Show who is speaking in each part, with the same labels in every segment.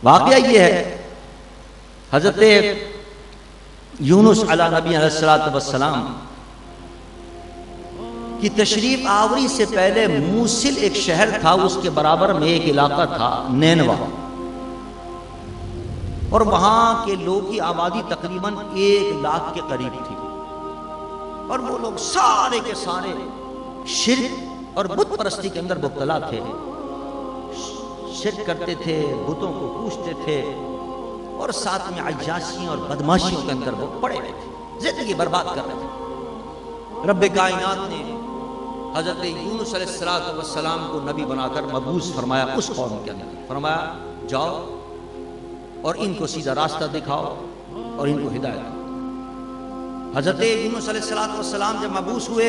Speaker 1: واقعہ یہ ہے حضرت یونس علیہ نبی علیہ الصلوۃ والسلام کی تشریف آوری سے پہلے موصل ایک شہر تھا، اس کے برابر میں ایک علاقہ تھا نینوا، اور وہاں کے لوگ کی آبادی تقریباً 1,00,000 کے قریب تھی، اور وہ لوگ سارے کے سارے شرک اور بت پرستی کے اندر مبتلا تھے، شرک کرتے تھے، بتوں کو پوجتے تھے، اور ساتھ میں عیاشیوں اور بدماشیوں کے اندر وہ پڑے ہوئے تھے، زندگی برباد کر رہے تھے۔ رب کائنات نے حضرت یونس علیہ السلام کو نبی بنا کر مبعوث فرمایا اس قوم کے اندر، فرمایا جاؤ اور ان کو سیدھا راستہ دکھاؤ اور ان کو ہدایت دو۔ حضرت یونس علیہ السلام جب مبعوث ہوئے،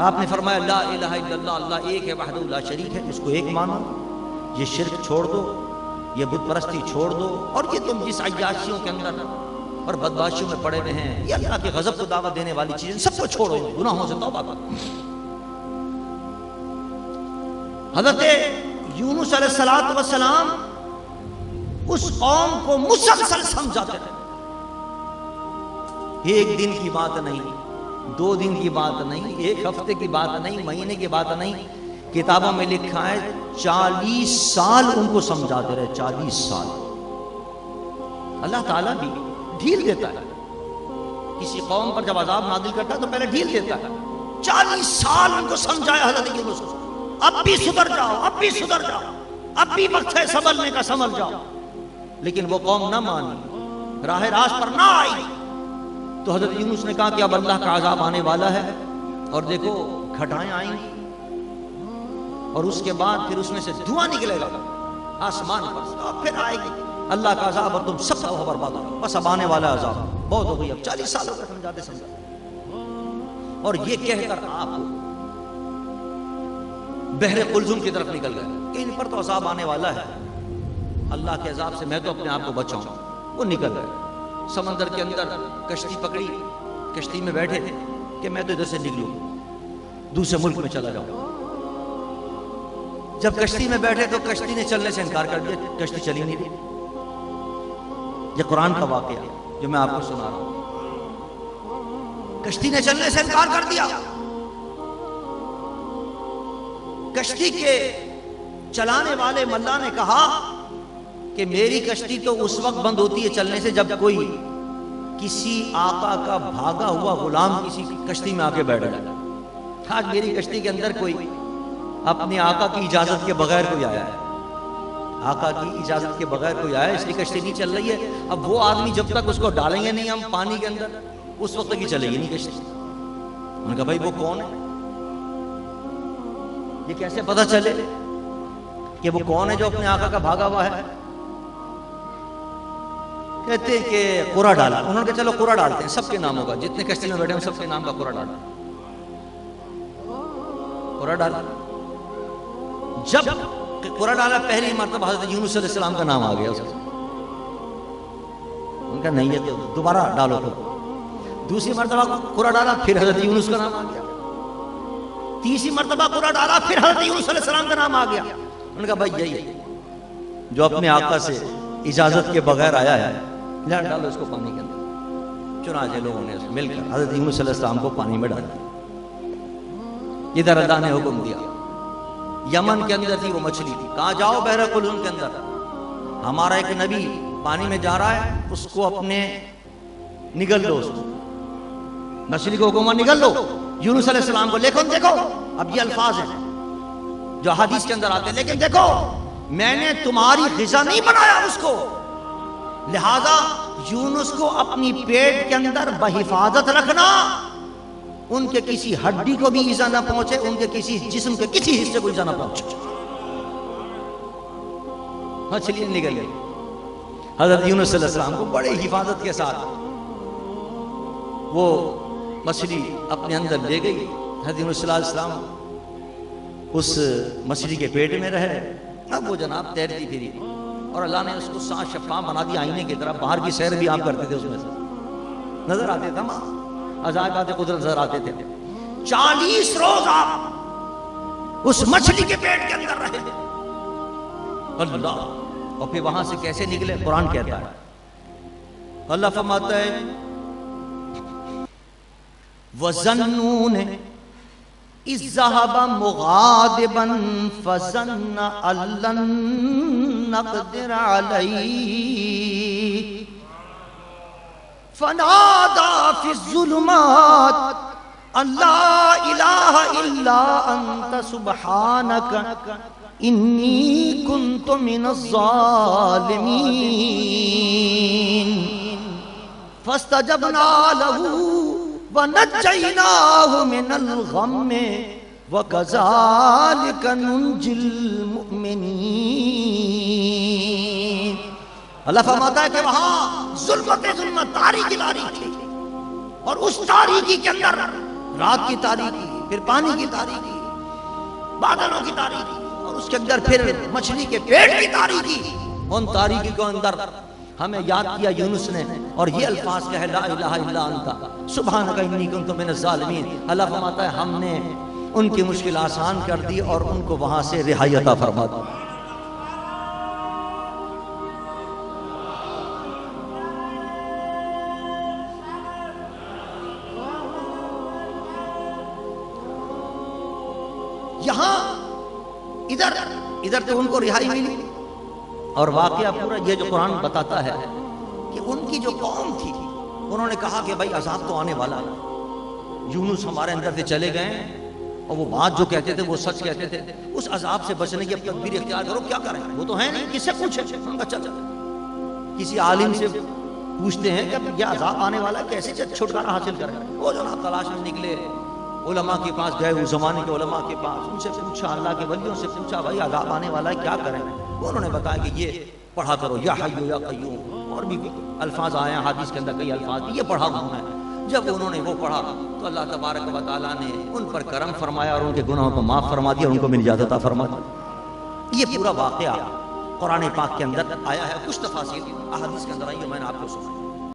Speaker 1: آپ نے فرمایا لا الہ الا اللہ، اللہ ایک ہے وحدہ لا شریک ہے، اس کو ایک مانو، یہ شرک چھوڑ دو، یہ بت پرستی چھوڑ دو، اور یہ تم جس عیاشیوں کے اندر اور بدماشیوں میں پڑے ہوئے ہیں، یہ اللہ کے غضب کو دعوت دینے والی چیزیں سب کو چھوڑو، گناہوں سے توبہ کرو۔ حضرت یونس علیہ السلام اس قوم کو مسلسل سمجھاتے رہے، ایک دن کی بات نہیں، 2 دن کی بات نہیں، 1 ہفتے کی بات نہیں، مہینے کی بات نہیں، کتابوں میں لکھا ہے 40 سال ان کو سمجھاتے رہے، 40 سال۔ اللہ تعالیٰ بھی ڈھیل دیتا ہے، کسی قوم پر جب عذاب نازل کرتا ہے تو پہلے ڈھیل دیتا ہے۔ 40 سال ان کو سمجھایا حضرت یونس کو، اب بھی سدھر جاؤ، اب بھی سدھر جاؤ، اب بھی وقت ہے سنبھلنے کا، سنبھل جاؤ، لیکن وہ قوم نہ مانی، راہ راست پر نہ آئی۔ تو حضرت یونس نے کہا کہ اب اللہ کا عذاب آنے والا ہے، اور دیکھو گھٹائیں آئیں گی، اور اس کے بعد پھر اس میں سے دھواں نکلے گا آسمان پر سے، اور پھر آئے گی اللہ کا عذاب اور تم سب کا برباد ہوگا، بس اب آنے والا عذاب بہت ہو گئی، اب 40 سال ہو گئے سمجھاتے سمجھاتے، اور یہ کہہ کر آپ بحر قلزم کی طرف نکل گئے کہ ان پر تو عذاب آنے والا ہے، اللہ کے عذاب سے میں تو اپنے آپ کو بچاؤں۔ وہ نکل گئے، سمندر کے اندر کشتی پکڑی، کشتی میں بیٹھے تھے کہ میں تو ادھر سے نکلوں، دوسرے ملک میں چلا جاؤں۔ جب کشتی میں بیٹھے تو کشتی نے چلنے سے انکار کر دیا، کشتی چلی نہیں رہی۔ یہ قرآن کا واقعہ جو میں آپ کو سنا رہا ہوں، کشتی نے چلنے سے انکار کر دیا۔ کشتی کے چلانے والے ملا نے کہا کہ میری کشتی تو اس وقت بند ہوتی ہے چلنے سے جب کوئی کسی آقا کا بھاگا ہوا غلام کسی کشتی میں آ کے بیٹھ جائے۔ آج میری کشتی کے اندر کوئی اپنے آقا کی اجازت کے بغیر کوئی آیا ہے، آقا کی اجازت کے بغیر کوئی آیا، اس لیے کشتی نہیں چل رہی ہے۔ اب وہ آدمی جب تک اس کو ڈالیں گے نہیں ہم پانی کے اندر، اس وقت تک ہی چلے گی نہیں کشتی۔ انہوں نے کہا بھائی وہ کون ہے، یہ کیسے پتہ چلے کہ وہ کون ہے جو اپنے آقا کا بھاگا ہوا ہے؟ کہتے ہیں کہ قرہ ڈالا۔ انہوں نے کہا چلو قرہ ڈالتے ہیں، سب کے ناموں کا، جتنے کشتی میں بیٹھے ہیں سب کے نام کا قرہ ڈالا۔ قرہ ڈالا، جب قرہ ڈالا پہلی مرتبہ حضرت یونس علیہ السلام کا نام آ گیا اس میں۔ ان کا نہیں ہے تو دوبارہ ڈالو تو، دوسری مرتبہ قرہ ڈالا پھر حضرت یونس کا نام آ گیا، تیسری مرتبہ قرہ ڈالا پھر حضرت یونس علیہ السلام کا نام آ گیا۔ انہوں نے کہا بھائی یہی جو اپنے آقا سے اجازت کے بغیر آیا ہے، ڈالو اس کو پانی کے اندر۔ چنانچہ لوگوں نے مل کر حضرت یونس علیہ السلام کو پانی میں ڈال دیا۔ ادھر اللہ نے حکم دیا، یمن کے اندر تھی وہ مچھلی تھی، کہا جاؤ بحر قلزم کے اندر، ہمارا ایک نبی پانی میں جا رہا ہے، اس کو اپنے نگل دو، اس کو مچھلی کو حکم نگل دو یونس علیہ السلام کو۔ لیکن دیکھو اب یہ الفاظ ہیں جو حدیث کے اندر آتے ہیں، لیکن دیکھو میں نے تمہاری غذا نہیں بنایا اس کو، لہذا یونس کو اپنی پیٹ کے اندر بحفاظت رکھنا، ان کے کسی ہڈی کو بھی ایزا نہ پہنچے، ان کے کسی جسم کے کسی حصے کو ایزا نہ پہنچے۔ مچھلی نکل گئی، حضرت یونس علیہ السلام کو بڑے حفاظت کے ساتھ وہ مچھلی اپنے اندر لے گئی۔ حضرت یونس علیہ السلام اس مچھلی کے پیٹ میں رہے، اب وہ جناب تیرتی پھری، اور اللہ نے اس کو صاف شفاف بنا دیا آئینے کی طرح، باہر کی سیر بھی آپ کرتے تھے اس میں سے نظر آتے تھے، عجائبات قدرت نظر آتے تھے۔ 40 روز آپ اس مچھلی کے پیٹ کے اندر رہے، اللہ اور پھر وہاں سے کیسے نکلے قرآن کہتا ہے، اللہ فرماتا ہے وَظَنُّونَ إِذْ ذَهَبَ مُغَاضِبًا فَظَنَّ أَن لَّن نَّقْدِرَ عَلَيْهِ فَنَادَى فِي الظُّلُمَاتِ أَن لَّا إِلَٰهَ إِلَّا أَنتَ سُبْحَانَكَ إِنِّي كُنتُ مِنَ الظَّالِمِينَ فَاسْتَجَبْنَا لَهُ وَنَجَّيْنَاهُ مِنَ الْغَمِّ وَكَذَلِكَ نُنْجِي الْمُؤْمِنِينَ۔ اللہ فرماتا ہے کہ وہاں ظلمت تاریکی تھی، اور اس تاریکی کے اندر رات کی تاریکی، پھر پانی کی تاریکی، بادلوں کی تاریکی، اور اس کے اندر پھر مچھلی کے پیٹ کی تاریکی۔ ان تاریکی کو اندر ہمیں یاد کیا یونس نے، اور یہ الفاظ کہے لا الہ الا انت سبحانک انی کنت من الظالمین۔ اللہ فرماتا ہے ہم نے ان کی مشکل آسان کر دی اور ان کو وہاں سے رہائی عطا فرما دی۔ یہاں ادھر تو ان کو رہائی ملی، اور واقعہ پورا یہ جو قرآن بتاتا ہے کہ ان کی جو قوم تھی انہوں نے کہا کہ بھائی عذاب تو آنے والا ہے، یونس ہمارے اندر سے چلے گئے اور وہ بات جو کہتے تھے وہ سچ کہتے تھے، اس عذاب سے بچنے کی اب تدبیر اختیار کرو، کیا کریں، وہ تو ہے نہیں، کس سے پوچھیں؟ اچھا کسی عالم سے پوچھتے ہیں کہ یہ عذاب آنے والا ہے، کیسے چھٹکارا حاصل کریں؟ وہ جناب تلاش میں نکلے، علماء کے پاس گئے، اس زمانے کے علماء کے پاس، ان سے پوچھا، اللہ کے ولیوں سے پوچھا بھائی عذاب آنے والا ہے کیا کریں؟ انہوں نے بتایا کہ یہ پڑھا کرو یا حی یا قیوم، اور بھی الفاظ آئے ہیں حدیث کے اندر کئی الفاظ، یہ پڑھا انہوں نے۔ جب انہوں نے وہ پڑھا تو اللہ تبارک و تعالیٰ نے ان پر کرم فرمایا اور ان کے گناہوں کو معاف فرما دیا، ان کو نجات عطا فرما دی۔ یہ پورا واقعہ قرآن پاک کے اندر آیا ہے، کچھ تفاصیل احادیث کے اندر آئی ہے، میں نے آپ کو سنائی۔